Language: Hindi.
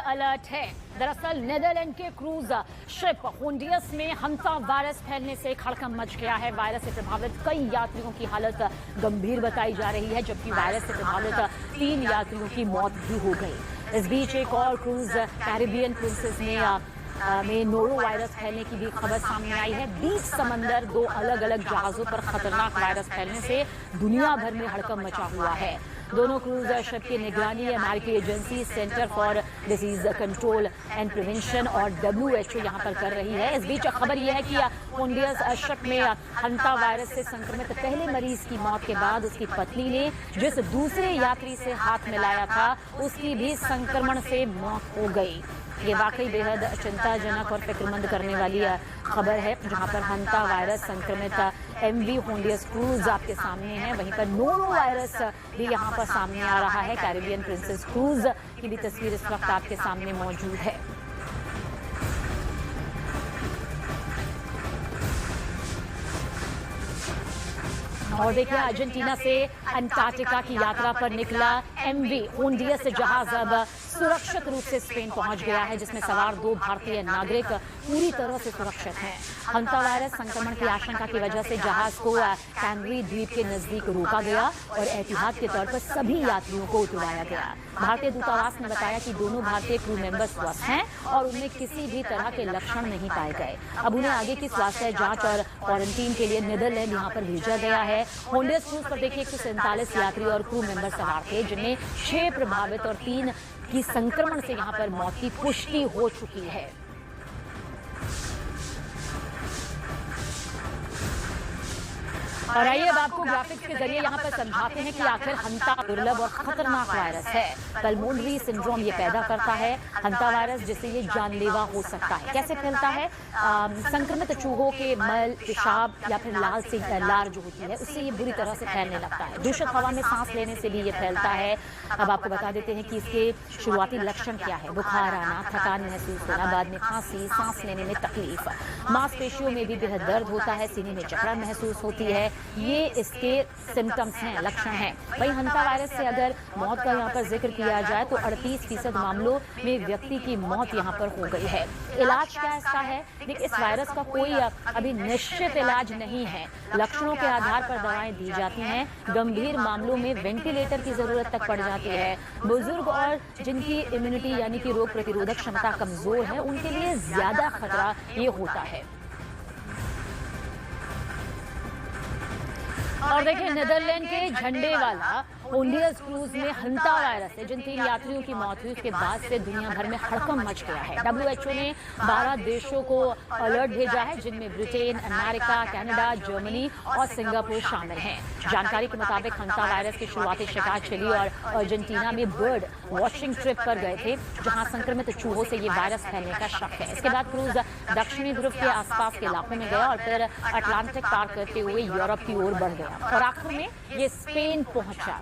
अलर्ट है। दरअसल नीदरलैंड के क्रूज शिप होंडियस में हंता वायरस फैलने से हड़कंप मच गया है। वायरस से प्रभावित कई यात्रियों की हालत गंभीर बताई जा रही है, जबकि वायरस से प्रभावित 3 यात्रियों की मौत भी हो गई। इस बीच एक और क्रूज कैरिबियन प्रिंसेस में नोरो वायरस फैलने की भी खबर सामने आई है। बीच समंदर 2 अलग अलग जहाजों पर खतरनाक वायरस फैलने से दुनिया भर में हड़कंप मचा हुआ है। दोनों क्रूज शिप की निगरानी अमेरिकी agency centre for disease control and prevention और WHO यहां पर कर रही है। इस बीच खबर यह है कि होंडियस शिप में हंता वायरस से संक्रमित पहले मरीज की मौत के बाद उसकी पत्नी ने जिस दूसरे यात्री से हाथ मिलाया था उसकी भी संक्रमण से मौत हो गई। ये वाकई बेहद चिंताजनक और फिक्रमंद करने वाली खबर है, जहां पर हंता वायरस संक्रमित MV होंडियस क्रूज आपके सामने है। वहीं पर नोरो वायरस भी यहां पर सामने आ रहा है। कैरिबियन प्रिंसेस क्रूज की भी तस्वीर इस वक्त आपके सामने मौजूद है। और देखिए, अर्जेंटीना से अंटार्कटिका की यात्रा पर निकला MV होंडियस जहाज अब सुरक्षित रूप से स्पेन पहुंच गया है, जिसमें सवार 2 भारतीय नागरिक पूरी तरह से सुरक्षित हैं। हंता वायरस संक्रमण की आशंका की वजह से जहाज को कैनरी द्वीप के नजदीक रोका गया और एहतियात के तौर पर सभी यात्रियों को उतरवाया गया। भारतीय दूतावास ने बताया कि दोनों भारतीय क्रू मेंबर स्वस्थ हैं और उनमें किसी भी तरह के लक्षण नहीं पाए गए। अब उन्हें आगे की स्वास्थ्य जांच और क्वारंटीन के लिए नीदरलैंड यहां पर भेजा गया है। होंडियस क्रूज पर देखिए 147 यात्री और क्रू मेंबर सवार थे, जिनमें 6 प्रभावित और 3 की संक्रमण से यहां पर मौत की पुष्टि हो चुकी है। और आइए अब आपको ग्राफिक्स के जरिए यहाँ पर समझाते हैं कि आखिर हंता दुर्लभ और खतरनाक वायरस है। पल्मोनरी सिंड्रोम ये पैदा करता है हंता वायरस, जिससे ये जानलेवा हो सकता है। कैसे फैलता है? संक्रमित चूहों के मल, पेशाब या फिर लार जो होती है, उससे ये बुरी तरह से फैलने लगता है। दूषित हवा में सांस लेने से भी ये फैलता है। अब आपको बता देते हैं कि इसके शुरुआती लक्षण क्या है। बुखार आना, थकान महसूस होना, बाद में खांसी, सांस लेने में तकलीफ, मांसपेशियों में भी बेहद दर्द होता है, सीने में जकड़न महसूस होती है। ये इसके सिम्टम्स हैं, लक्षण हैं। वहीं हंता वायरस से अगर मौत का यहाँ पर जिक्र किया जाए तो 38% मामलों में व्यक्ति की मौत यहाँ पर हो गई है। इलाज क्या इसका है? देखिए, इस वायरस का कोई अभी निश्चित इलाज नहीं है। लक्षणों के आधार पर दवाएं दी जाती हैं। गंभीर मामलों में वेंटिलेटर की जरूरत तक पड़ जाती है। बुजुर्ग और जिनकी इम्यूनिटी यानी कि रोग प्रतिरोधक क्षमता कमजोर है, उनके लिए ज्यादा खतरा ये होता है। और देखिए, नीदरलैंड के झंडे वाला होंडियस क्रूज में हंता वायरस है। जिन 3 यात्रियों की मौत हुई उसके बाद से दुनिया भर में हड़कंप मच गया है। WHO ने 12 देशों को अलर्ट भेजा है, जिनमें ब्रिटेन, अमेरिका, कनाडा, जर्मनी और सिंगापुर शामिल हैं। जानकारी के मुताबिक हंता वायरस के शुरुआती शिकार चिली और अर्जेंटीना में बर्ड वॉचिंग ट्रिप पर गए थे, जहां संक्रमित चूहों से ये वायरस फैलने का शक है। इसके बाद क्रूज दक्षिणी ध्रुव के आसपास के इलाकों में गया और फिर अटलांटिक पार करते हुए यूरोप की ओर बढ़ गया और आखिर में ये स्पेन पहुंचा।